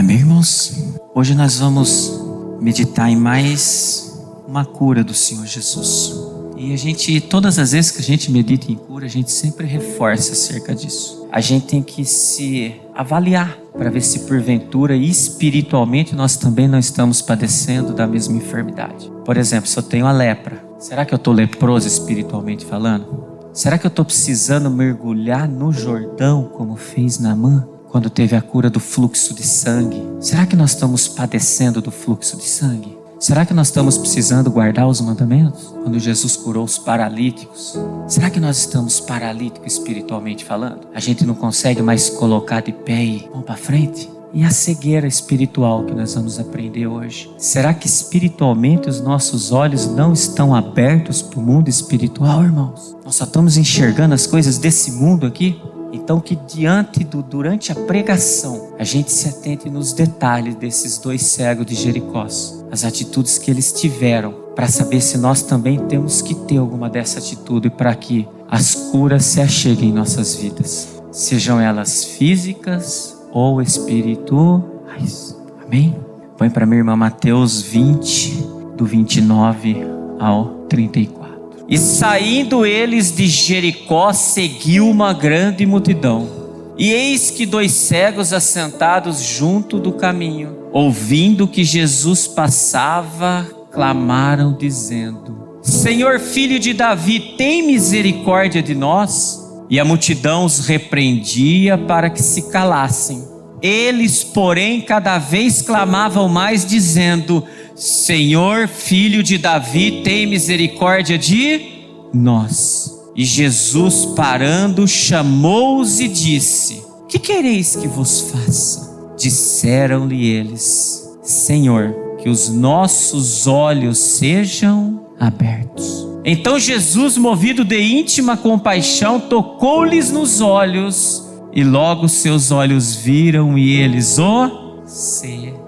Amém, irmãos? Hoje nós vamos meditar em mais uma cura do Senhor Jesus. E todas as vezes que a gente medita em cura, a gente sempre reforça acerca disso. A gente tem que se avaliar para ver se porventura espiritualmente nós também não estamos padecendo da mesma enfermidade. Por exemplo, se eu tenho a lepra, será que eu estou leproso espiritualmente falando? Será que eu estou precisando mergulhar no Jordão como fez Naamã quando teve a cura do fluxo de sangue? Será que nós estamos padecendo do fluxo de sangue? Será que nós estamos precisando guardar os mandamentos? Quando Jesus curou os paralíticos, será que nós estamos paralíticos espiritualmente falando? A gente não consegue mais colocar de pé e vamos para frente? E a cegueira espiritual que nós vamos aprender hoje? Será que espiritualmente os nossos olhos não estão abertos para o mundo espiritual, irmãos? Nós só estamos enxergando as coisas desse mundo aqui? Então que durante a pregação, a gente se atente nos detalhes desses dois cegos de Jericó, as atitudes que eles tiveram, para saber se nós também temos que ter alguma dessa atitude para que as curas se acheguem em nossas vidas, sejam elas físicas ou espirituais. Amém? Põe para minha irmã Mateus 20, do 29 ao 34. E saindo eles de Jericó, seguiu uma grande multidão. E eis que dois cegos assentados junto do caminho, ouvindo que Jesus passava, clamaram dizendo: Senhor, filho de Davi, tem misericórdia de nós. E a multidão os repreendia para que se calassem. Eles, porém, cada vez clamavam mais, dizendo: Senhor, filho de Davi, tem misericórdia de nós. E Jesus, parando, chamou-os e disse: Que quereis que vos faça? Disseram-lhe eles: Senhor, que os nossos olhos sejam abertos. Então Jesus, movido de íntima compaixão, tocou-lhes nos olhos, e logo seus olhos viram e eles o seguiram.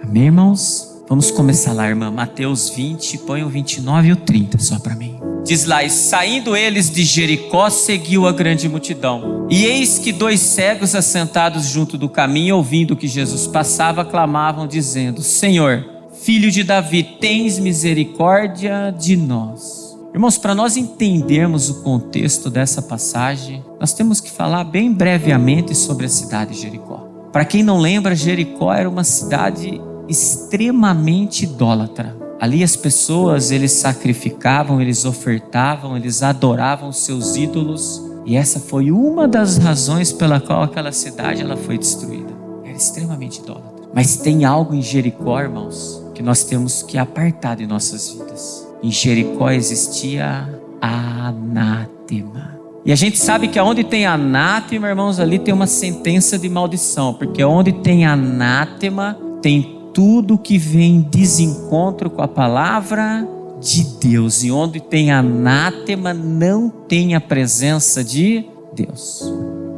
Amém, irmãos? Vamos começar lá, irmã. Mateus 20, põe o 29 e o 30 só para mim. Diz lá: E saindo eles de Jericó, seguiu a grande multidão. E eis que dois cegos assentados junto do caminho, ouvindo que Jesus passava, clamavam dizendo: Senhor, filho de Davi, tens misericórdia de nós. Irmãos, para nós entendermos o contexto dessa passagem, nós temos que falar bem brevemente sobre a cidade de Jericó. Para quem não lembra, Jericó era uma cidade extremamente idólatra. Ali as pessoas, eles sacrificavam, eles ofertavam, eles adoravam seus ídolos. E essa foi uma das razões pela qual aquela cidade ela foi destruída. Era extremamente idólatra. Mas tem algo em Jericó, irmãos, que nós temos que apartar de nossas vidas. Em Jericó existia anátema. E a gente sabe que onde tem anátema, irmãos, ali tem uma sentença de maldição. Porque onde tem anátema, tem tudo que vem em desencontro com a palavra de Deus. E onde tem anátema, não tem a presença de Deus.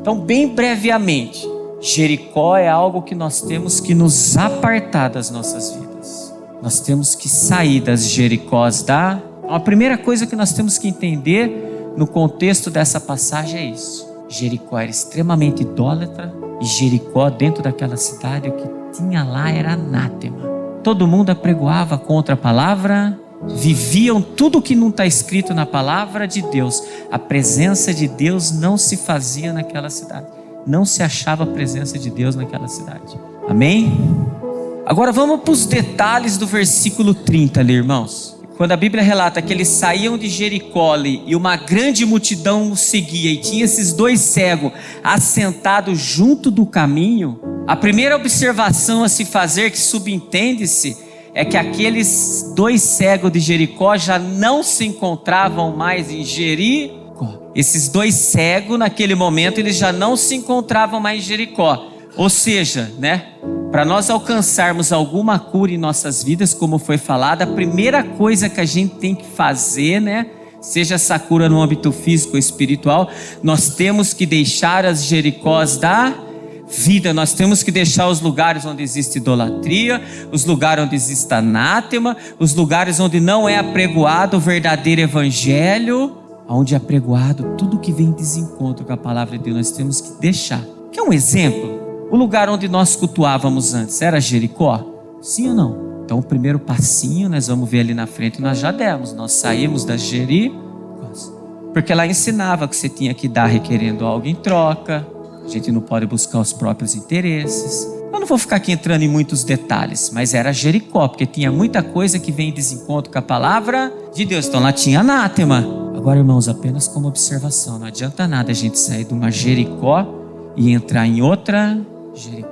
Então, bem brevemente, Jericó é algo que nós temos que nos apartar das nossas vidas. Nós temos que sair das Jericós A primeira coisa que nós temos que entender no contexto dessa passagem é isso. Jericó era extremamente idólatra. E Jericó, dentro daquela cidade, o que tinha lá era anátema. Todo mundo apregoava contra a palavra, viviam tudo que não está escrito na palavra de Deus. A presença de Deus não se fazia naquela cidade. Não se achava a presença de Deus naquela cidade. Amém? Agora vamos para os detalhes do versículo 30 ali, irmãos. Quando a Bíblia relata que eles saíam de Jericó e uma grande multidão os seguia, e tinha esses dois cegos assentados junto do caminho, a primeira observação a se fazer, que subentende-se, é que aqueles dois cegos de Jericó já não se encontravam mais em Jericó. Esses dois cegos, naquele momento, eles já não se encontravam mais em Jericó. Ou seja, para nós alcançarmos alguma cura em nossas vidas, como foi falado, a primeira coisa que a gente tem que fazer, seja essa cura no âmbito físico ou espiritual, nós temos que deixar as Jericós da vida. Nós temos que deixar os lugares onde existe idolatria, os lugares onde existe anátema, os lugares onde não é apregoado o verdadeiro evangelho, onde é apregoado tudo que vem em desencontro com a palavra de Deus. Nós temos que deixar. Quer um exemplo? O lugar onde nós cultuávamos antes era Jericó? Sim ou não? Então o primeiro passinho nós vamos ver ali na frente, nós já demos. Nós saímos da Jericó. Porque ela ensinava que você tinha que dar requerendo algo em troca. A gente não pode buscar os próprios interesses. Eu não vou ficar aqui entrando em muitos detalhes, mas era Jericó, porque tinha muita coisa que vem em desencontro com a palavra de Deus. Então lá tinha anátema. Agora, irmãos, apenas como observação, não adianta nada a gente sair de uma Jericó e entrar em outra Jericó.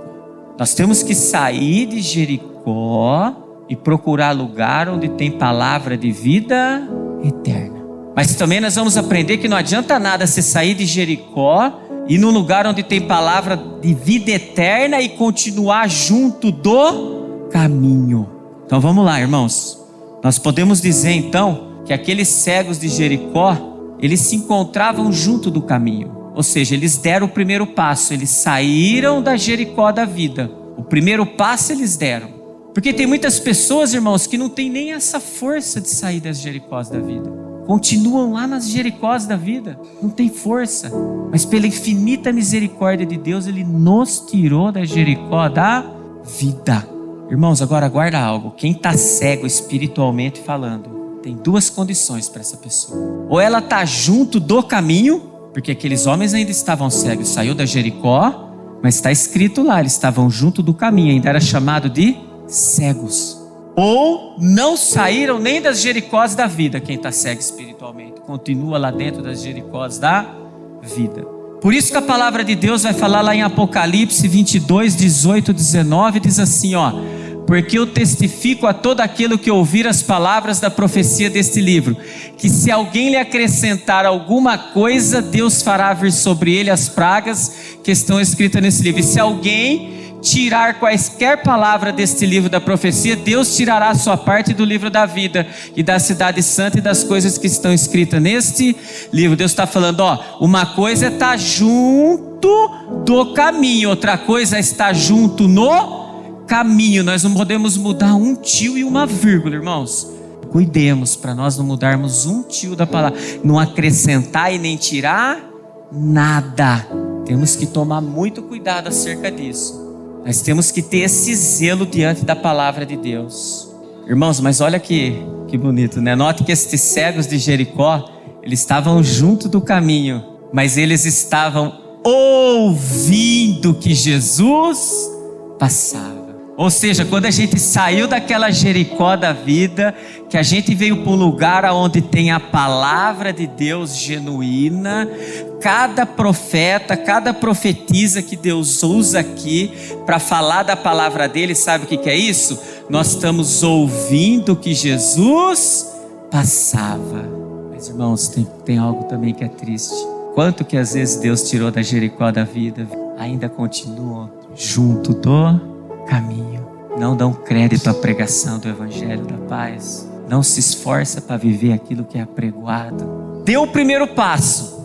Nós temos que sair de Jericó e procurar lugar onde tem palavra de vida eterna. Mas também nós vamos aprender que não adianta nada você sair de Jericó e num lugar onde tem palavra de vida eterna e continuar junto do caminho. Então vamos lá, irmãos. Nós podemos dizer então que aqueles cegos de Jericó, eles se encontravam junto do caminho. Ou seja, eles deram o primeiro passo, eles saíram da Jericó da vida. O primeiro passo eles deram. Porque tem muitas pessoas, irmãos, que não tem nem essa força de sair das Jericós da vida. Continuam lá nas Jericós da vida, não tem força. Mas pela infinita misericórdia de Deus, Ele nos tirou da Jericó da vida. Irmãos, agora guarda algo. Quem está cego espiritualmente falando, tem duas condições para essa pessoa. Ou ela está junto do caminho, porque aqueles homens ainda estavam cegos, saiu da Jericó, mas está escrito lá, eles estavam junto do caminho, ainda era chamado de cegos. Ou não saíram nem das Jericós da vida. Quem está cego espiritualmente continua lá dentro das Jericós da vida. Por isso que a palavra de Deus vai falar lá em Apocalipse 22, 18, 19, diz assim, ó: porque eu testifico a todo aquele que ouvir as palavras da profecia deste livro, que se alguém lhe acrescentar alguma coisa, Deus fará vir sobre ele as pragas que estão escritas nesse livro. E se alguém tirar quaisquer palavra deste livro da profecia, Deus tirará a sua parte do livro da vida e da cidade santa e das coisas que estão escritas neste livro. Deus está falando, ó, uma coisa é estar junto do caminho, outra coisa é estar junto no caminho. Nós não podemos mudar um tio e uma vírgula, irmãos. Cuidemos para nós não mudarmos um tio da palavra, não acrescentar e nem tirar nada. Temos que tomar muito cuidado acerca disso. Nós temos que ter esse zelo diante da palavra de Deus. Irmãos, mas olha que bonito, né? Note que estes cegos de Jericó, eles estavam junto do caminho, mas eles estavam ouvindo que Jesus passava. Ou seja, quando a gente saiu daquela Jericó da vida, que a gente veio para um lugar onde tem a palavra de Deus genuína, cada profeta, cada profetisa que Deus usa aqui para falar da palavra dele, sabe o que é isso? Nós estamos ouvindo que Jesus passava. Mas irmãos, tem algo também que é triste. Quanto que às vezes Deus tirou da Jericó da vida, ainda continuam junto do caminho. Não dão crédito à pregação do Evangelho da Paz. Não se esforça para viver aquilo que é apregoado. Deu o primeiro passo,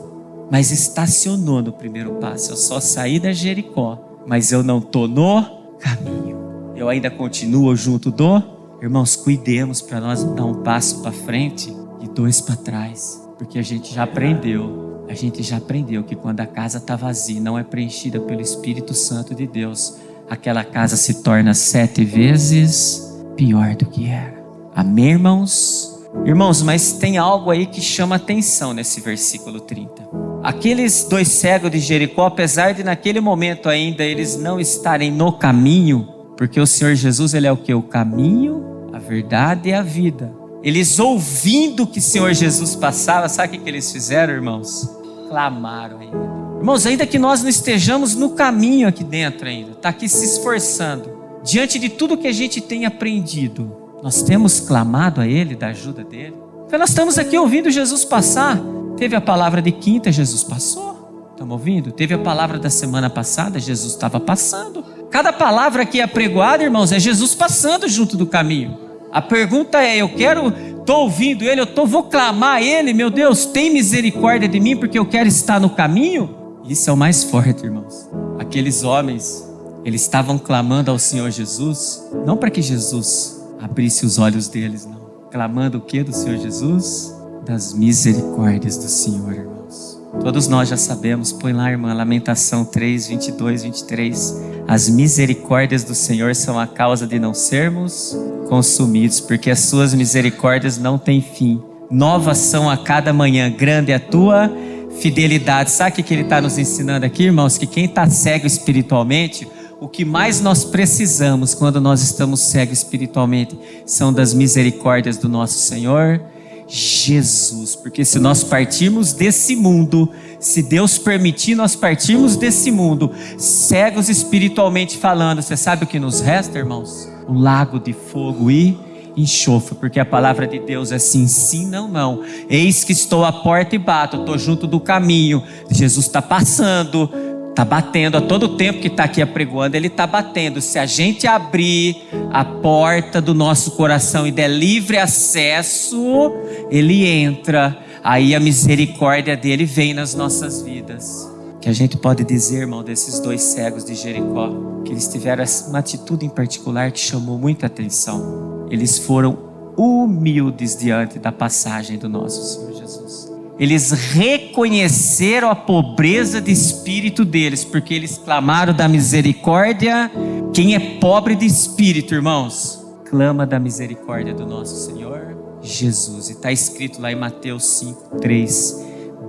mas estacionou no primeiro passo. Eu só saí da Jericó, mas eu não estou no caminho. Eu ainda continuo junto do... Irmãos, cuidemos para nós dar um passo para frente e dois para trás. Porque a gente já aprendeu. A gente já aprendeu que quando a casa está vazia, não é preenchida pelo Espírito Santo de Deus, aquela casa se torna 7 vezes pior do que era. Amém, irmãos? Irmãos, mas tem algo aí que chama atenção nesse versículo 30. Aqueles dois cegos de Jericó, apesar de naquele momento ainda eles não estarem no caminho, porque o Senhor Jesus, Ele é o que? O caminho, a verdade e a vida. Eles ouvindo que o Senhor Jesus passava, sabe o que eles fizeram, irmãos? Clamaram ainda. Irmãos, ainda que nós não estejamos no caminho aqui dentro ainda, está aqui se esforçando, diante de tudo que a gente tem aprendido, nós temos clamado a Ele, da ajuda dEle. Porque nós estamos aqui ouvindo Jesus passar. Teve a palavra de quinta, Jesus passou. Estamos ouvindo? Teve a palavra da semana passada, Jesus estava passando. Cada palavra que é apregoada, irmãos, é Jesus passando junto do caminho. A pergunta é, estou ouvindo Ele, vou clamar a Ele, meu Deus, tem misericórdia de mim porque eu quero estar no caminho? Isso é o mais forte, irmãos. Aqueles homens, eles estavam clamando ao Senhor Jesus, não para que Jesus abrisse os olhos deles, não. Clamando o que do Senhor Jesus? Das misericórdias do Senhor, irmãos. Todos nós já sabemos, põe lá, irmã, Lamentação 3, 22, 23. As misericórdias do Senhor são a causa de não sermos consumidos, porque as suas misericórdias não têm fim. Novas são a cada manhã, grande é a tua fidelidade. Sabe o que ele está nos ensinando aqui, irmãos? Que quem está cego espiritualmente, o que mais nós precisamos quando nós estamos cegos espiritualmente são das misericórdias do nosso Senhor Jesus. Porque se nós partirmos desse mundo, se Deus permitir nós partirmos desse mundo, cegos espiritualmente falando, você sabe o que nos resta, irmãos? Um lago de fogo e enxofre, porque a palavra de Deus é assim, sim, não, não. Eis que estou à porta e bato, estou junto do caminho. Jesus está passando, está batendo, a todo tempo que está aqui apregoando, ele está batendo. Se a gente abrir a porta do nosso coração e der livre acesso, ele entra. Aí a misericórdia dele vem nas nossas vidas. Que a gente pode dizer, irmão, desses 2 cegos de Jericó, que eles tiveram uma atitude em particular que chamou muita atenção. Eles foram humildes diante da passagem do nosso Senhor Jesus. Eles reconheceram a pobreza de espírito deles, porque eles clamaram da misericórdia. Quem é pobre de espírito, irmãos, clama da misericórdia do nosso Senhor Jesus. E está escrito lá em Mateus 5:3: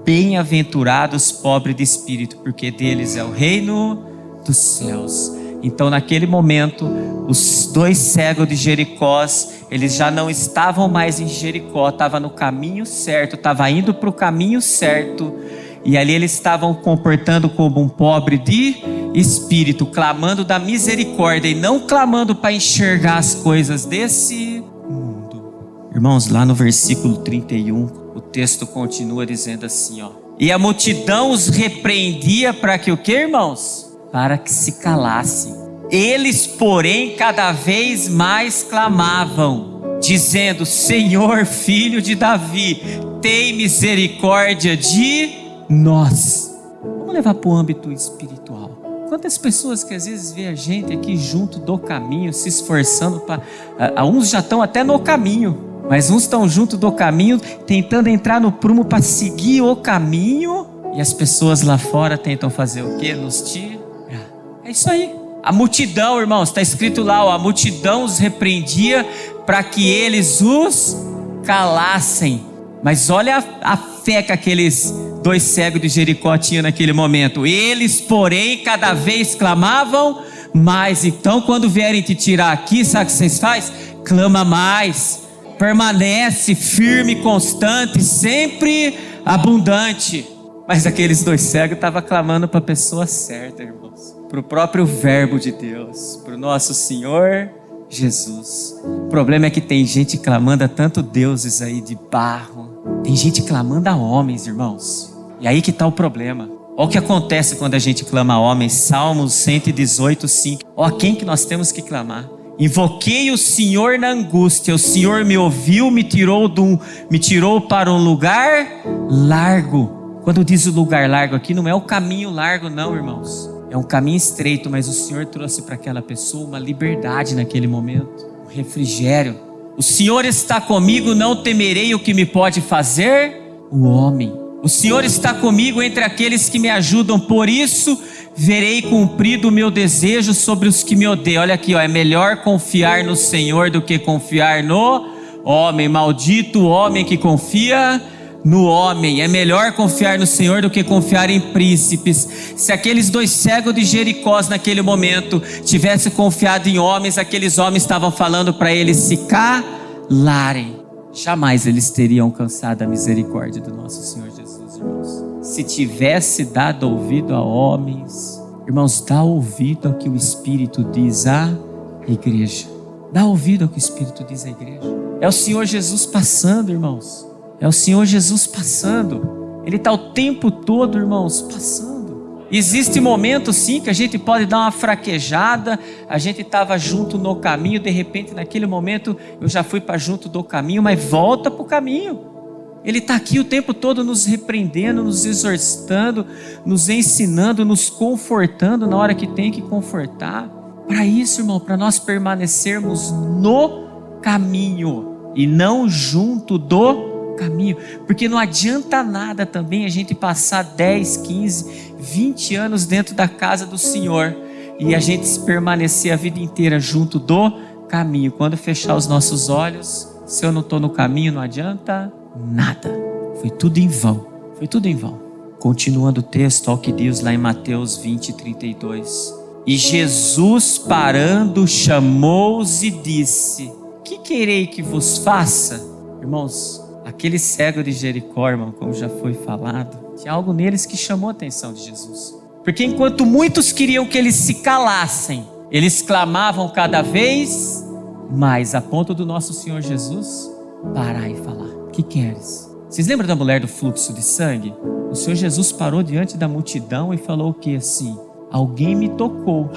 bem-aventurados pobres de espírito, porque deles é o reino dos céus. Então naquele momento, os 2 cegos de Jericó, eles já não estavam mais em Jericó, estavam no caminho certo, estavam indo para o caminho certo, e ali eles estavam comportando como um pobre de espírito, clamando da misericórdia e não clamando para enxergar as coisas desse mundo. Irmãos, lá no versículo 31, o texto continua dizendo assim, ó: e a multidão os repreendia para que o quê, irmãos? Para que se calassem. Eles, porém, cada vez mais clamavam, dizendo: Senhor, filho de Davi, tem misericórdia de nós. Vamos levar para o âmbito espiritual. Quantas pessoas que às vezes vê a gente aqui junto do caminho, se esforçando para... Uns já estão até no caminho, mas uns estão junto do caminho, tentando entrar no prumo para seguir o caminho, e as pessoas lá fora tentam fazer o quê? Nos tirar. É isso aí. A multidão, irmãos, está escrito lá, ó, a multidão os repreendia para que eles os calassem. Mas olha a fé que aqueles 2 cegos de Jericó tinham naquele momento. Eles, porém, cada vez clamavam mais. Então, quando vierem te tirar aqui, sabe o que vocês fazem? Clama mais. Permanece firme, constante, sempre abundante. Mas aqueles 2 cegos estavam clamando para a pessoa certa, irmãos. Para o próprio verbo de Deus, para o nosso Senhor Jesus. O problema é que tem gente clamando a tanto deuses aí de barro. Tem gente clamando a homens, irmãos. E aí que está o problema. Olha o que acontece quando a gente clama a homens. Salmos 118:5. Olha quem que nós temos que clamar. Invoquei o Senhor na angústia. O Senhor me ouviu, me tirou para um lugar largo. Quando diz o lugar largo aqui, não é o caminho largo não, irmãos. É um caminho estreito, mas o Senhor trouxe para aquela pessoa uma liberdade naquele momento, um refrigério. O Senhor está comigo, não temerei o que me pode fazer o homem. O Senhor está comigo entre aqueles que me ajudam, por isso verei cumprido o meu desejo sobre os que me odeiam. Olha aqui, ó, é melhor confiar no Senhor do que confiar no homem. Maldito o homem que confia no homem. É melhor confiar no Senhor do que confiar em príncipes. Se aqueles 2 cegos de Jericó naquele momento tivessem confiado em homens, aqueles homens estavam falando para eles se calarem. Jamais eles teriam alcançado a misericórdia do nosso Senhor Jesus, irmãos. Se tivesse dado ouvido a homens, irmãos, dá ouvido ao que o Espírito diz à igreja. Dá ouvido ao que o Espírito diz à igreja. É o Senhor Jesus passando, irmãos. É o Senhor Jesus passando. Ele está o tempo todo, irmãos, passando. Existe momento sim que a gente pode dar uma fraquejada. A gente estava junto no caminho, de repente naquele momento eu já fui para junto do caminho, mas volta para o caminho. Ele está aqui o tempo todo nos repreendendo, nos exortando, nos ensinando, nos confortando na hora que tem que confortar. Para isso, irmão, para nós permanecermos no caminho e não junto do caminho, porque não adianta nada também a gente passar 10, 15, 20 anos dentro da casa do Senhor e a gente permanecer a vida inteira junto do caminho. Quando fechar os nossos olhos, se eu não estou no caminho, não adianta nada. Foi tudo em vão. Foi tudo em vão. Continuando o texto, olha o que diz lá em Mateus 20, 32. E Jesus, parando, chamou-os e disse: que querei que vos faça? Irmãos, aquele cego de Jericó, irmão, como já foi falado, tinha algo neles que chamou a atenção de Jesus. Porque enquanto muitos queriam que eles se calassem, eles clamavam cada vez mais, a ponto do nosso Senhor Jesus parar e falar: que queres? Vocês lembram da mulher do fluxo de sangue? O Senhor Jesus parou diante da multidão e falou o que assim? Alguém me tocou,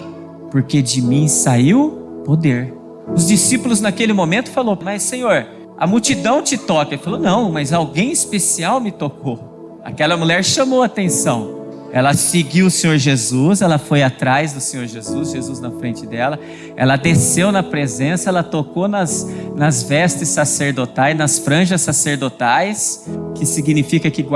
porque de mim saiu poder. Os discípulos naquele momento falaram: mas Senhor, a multidão te toca. Ele falou: não, mas alguém especial me tocou. Aquela mulher chamou a atenção. Ela seguiu o Senhor Jesus, ela foi atrás do Senhor Jesus, Jesus na frente dela. Ela desceu na presença, ela tocou nas vestes sacerdotais, nas franjas sacerdotais, que significa que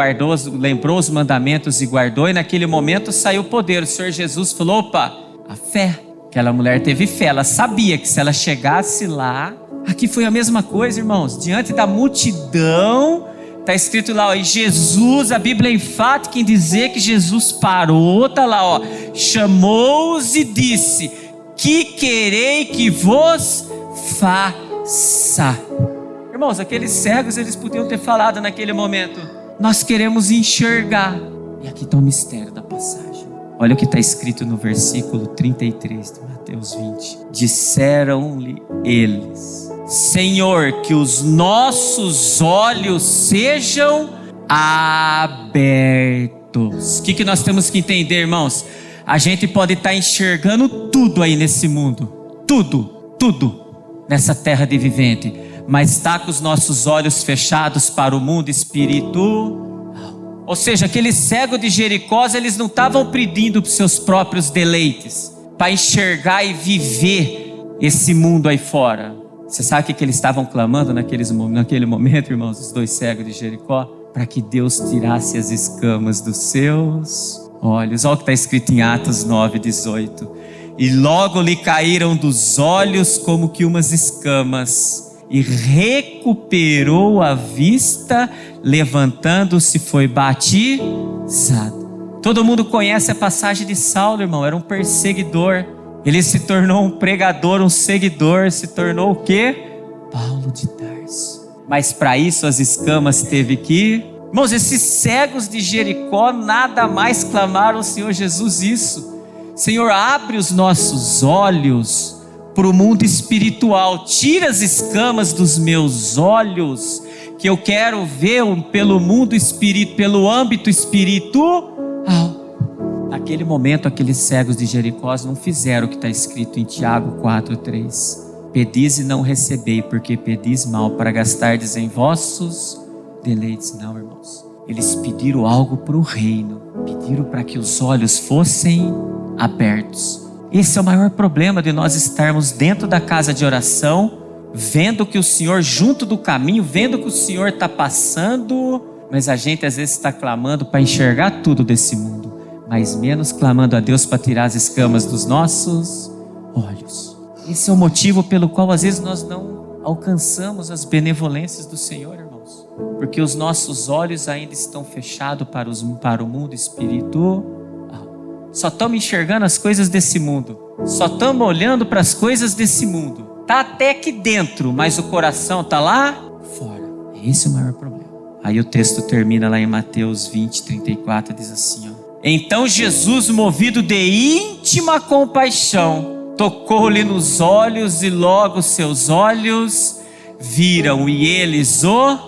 lembrou os mandamentos e guardou. E naquele momento saiu o poder. O Senhor Jesus falou: opa, a fé. Aquela mulher teve fé, ela sabia que se ela chegasse lá, aqui foi a mesma coisa, irmãos, diante da multidão. Está escrito lá, ó, e Jesus, a Bíblia é enfática em dizer que Jesus parou, está lá, ó, chamou-os e disse: que querei que vos faça? Irmãos, aqueles cegos, eles podiam ter falado naquele momento: nós queremos enxergar. E aqui está o mistério da passagem. Olha o que está escrito no versículo 33 de Mateus 20. Disseram-lhe eles: Senhor, que os nossos olhos sejam abertos. O que nós temos que entender, irmãos? A gente pode estar enxergando tudo aí nesse mundo, tudo nessa terra de vivente, mas está com os nossos olhos fechados para o mundo espiritual. Ou seja, aqueles cegos de Jericó, eles não estavam pedindo para os seus próprios deleites, para enxergar e viver esse mundo aí fora. Você sabe o que eles estavam clamando naquele momento, irmãos, os dois cegos de Jericó? Para que Deus tirasse as escamas dos seus olhos. Olha o que está escrito em Atos 9, 18. E logo lhe caíram dos olhos como que umas escamas, e recuperou a vista, levantando-se, foi batizado. Todo mundo conhece a passagem de Saulo, irmão, era um perseguidor. Ele se tornou um pregador, um seguidor, se tornou o quê? Paulo de Tarso. Mas para isso as escamas teve que... Irmãos, esses cegos de Jericó nada mais clamaram ao Senhor Jesus isso: Senhor, abre os nossos olhos para o mundo espiritual, tira as escamas dos meus olhos, que eu quero ver pelo mundo espírito, pelo âmbito espiritual. Naquele momento, aqueles cegos de Jericó não fizeram o que está escrito em Tiago 4:3. Pedis e não recebei, porque pedis mal, para gastardes em vossos deleites. Não, irmãos, eles pediram algo para o reino, pediram para que os olhos fossem abertos. Esse é o maior problema de nós estarmos dentro da casa de oração, vendo que o Senhor junto do caminho, vendo que o Senhor está passando, mas a gente às vezes está clamando para enxergar tudo desse mundo, mas menos clamando a Deus para tirar as escamas dos nossos olhos. Esse é o motivo pelo qual às vezes nós não alcançamos as benevolências do Senhor, irmãos, porque os nossos olhos ainda estão fechados para o mundo espiritual. Só estamos enxergando as coisas desse mundo, só estamos olhando para as coisas desse mundo. Está até aqui dentro, mas o coração está lá fora. Esse é o maior problema. Aí o texto termina lá em Mateus 20, 34, diz assim, ó: Então Jesus, movido de íntima compaixão, tocou-lhe nos olhos, e logo seus olhos viram, e eles o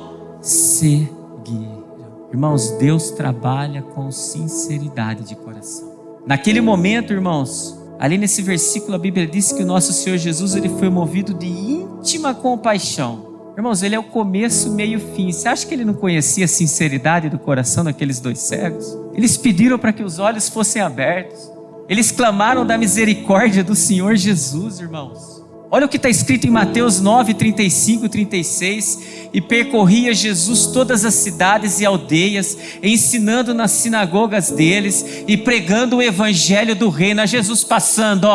seguiram. Irmãos, Deus trabalha com sinceridade de coração. Naquele momento, irmãos, ali nesse versículo a Bíblia diz que o nosso Senhor Jesus, ele foi movido de íntima compaixão. Irmãos, ele é o começo, meio e fim. Você acha que ele não conhecia a sinceridade do coração daqueles dois cegos? Eles pediram para que os olhos fossem abertos. Eles clamaram da misericórdia do Senhor Jesus, irmãos. Olha o que está escrito em Mateus 9, 35 e 36. E percorria Jesus todas as cidades e aldeias, ensinando nas sinagogas deles e pregando o evangelho do reino. Jesus passando,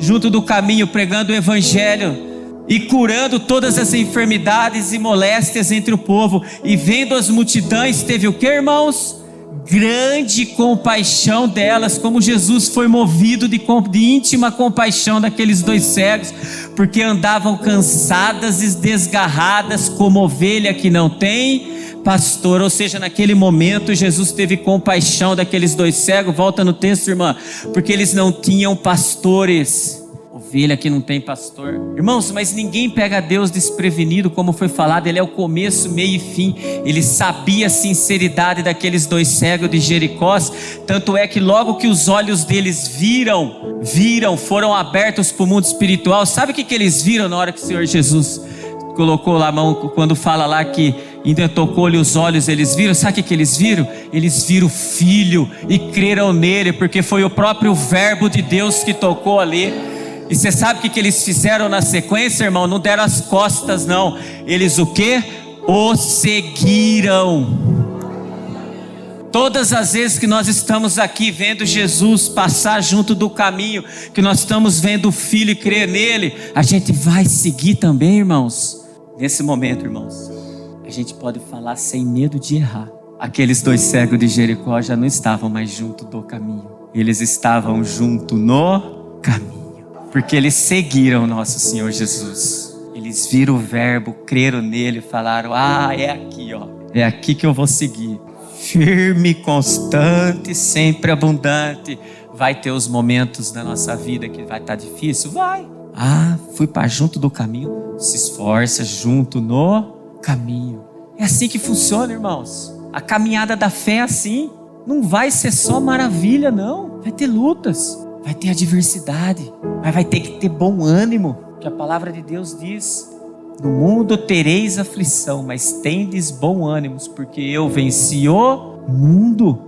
junto do caminho, pregando o evangelho e curando todas as enfermidades e moléstias entre o povo. E vendo as multidões, teve o que, irmãos? Grande compaixão delas, como Jesus foi movido de íntima compaixão daqueles 2 cegos, porque andavam cansadas e desgarradas como ovelha que não tem pastor. Ou seja, naquele momento Jesus teve compaixão daqueles 2 cegos. Volta no texto, irmã, porque eles não tinham pastores. Ovelha que não tem pastor. Irmãos, mas ninguém pega Deus desprevenido, como foi falado. Ele é o começo, meio e fim. Ele sabia a sinceridade daqueles 2 cegos de Jericó. Tanto é que logo que os olhos deles viram, foram abertos para o mundo espiritual. Sabe o que eles viram na hora que o Senhor Jesus colocou lá a mão, quando fala lá que ainda tocou-lhe os olhos, eles viram? Sabe o que eles viram? Eles viram o Filho e creram nele, porque foi o próprio verbo de Deus que tocou ali. E você sabe o que eles fizeram na sequência, irmão? Não deram as costas, não. Eles o quê? O seguiram. Todas as vezes que nós estamos aqui vendo Jesus passar junto do caminho, que nós estamos vendo o Filho e crer nele, a gente vai seguir também, irmãos. Nesse momento, irmãos, a gente pode falar sem medo de errar. Aqueles 2 cegos de Jericó já não estavam mais junto do caminho. Eles estavam junto no caminho. Porque eles seguiram nosso Senhor Jesus. Eles viram o verbo, creram nele, falaram: é aqui, é aqui que eu vou seguir. Firme, constante, sempre abundante. Vai ter os momentos da nossa vida que vai estar difícil? Vai. Fui para junto do caminho. Se esforça junto no caminho. É assim que funciona, irmãos. A caminhada da fé é assim. Não vai ser só maravilha, não. Vai ter lutas. Vai ter adversidade, mas vai ter que ter bom ânimo, que a palavra de Deus diz: no mundo tereis aflição, mas tendes bom ânimo, porque eu venci o mundo.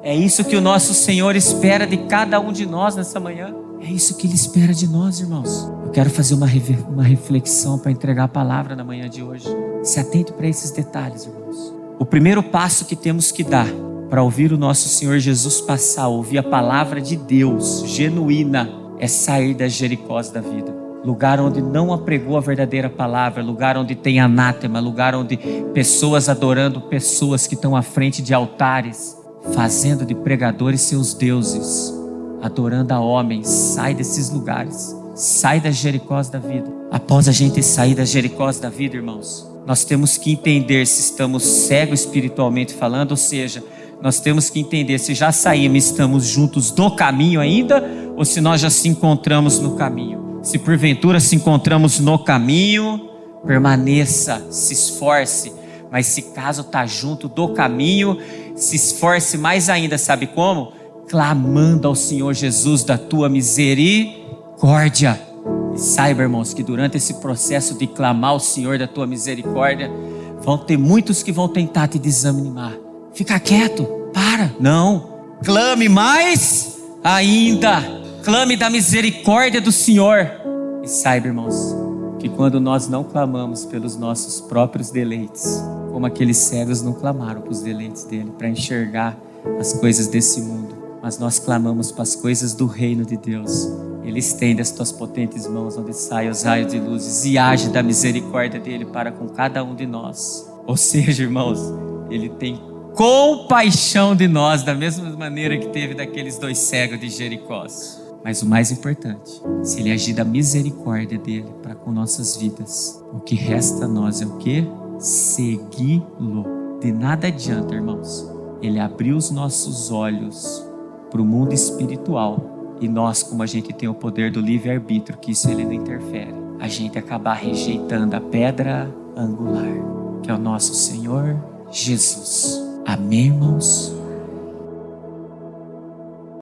É isso que o nosso Senhor espera de cada um de nós nessa manhã. É isso que Ele espera de nós, irmãos. Eu quero fazer uma reflexão para entregar a palavra na manhã de hoje. Se atente para esses detalhes, irmãos. O primeiro passo que temos que dar para ouvir o nosso Senhor Jesus passar, ouvir a palavra de Deus genuína, é sair das Jericós da vida. Lugar onde não apregou a verdadeira palavra, lugar onde tem anátema, lugar onde pessoas adorando pessoas que estão à frente de altares, fazendo de pregadores seus deuses, adorando a homens. Sai desses lugares, sai das Jericós da vida. Após a gente sair das Jericós da vida, irmãos, nós temos que entender se estamos cegos espiritualmente falando, ou seja, nós temos que entender se já saímos e estamos juntos do caminho ainda, ou se nós já se encontramos no caminho. Se porventura se encontramos no caminho, permaneça, se esforce. Mas se caso está junto do caminho, se esforce mais ainda, sabe como? Clamando ao Senhor Jesus da tua misericórdia. E saiba, irmãos, que durante esse processo de clamar ao Senhor da tua misericórdia, vão ter muitos que vão tentar te desanimar. Fica quieto, para. Não, clame mais ainda. Clame da misericórdia do Senhor. E saiba, irmãos, que quando nós não clamamos pelos nossos próprios deleites, como aqueles cegos não clamaram para os deleites dele, para enxergar as coisas desse mundo, mas nós clamamos para as coisas do reino de Deus, Ele estende as tuas potentes mãos, onde saem os raios de luzes, e age da misericórdia dele para com cada um de nós. Ou seja, irmãos, Ele tem compaixão de nós, da mesma maneira que teve daqueles 2 cegos de Jericó. Mas o mais importante, se Ele agir da misericórdia dele para com nossas vidas, o que resta a nós é o quê? Segui-lo. De nada adianta, irmãos, Ele abriu os nossos olhos para o mundo espiritual, e nós, como a gente tem o poder do livre-arbítrio, que isso Ele não interfere, a gente acabar rejeitando a pedra angular, que é o nosso Senhor Jesus. Amém, irmãos?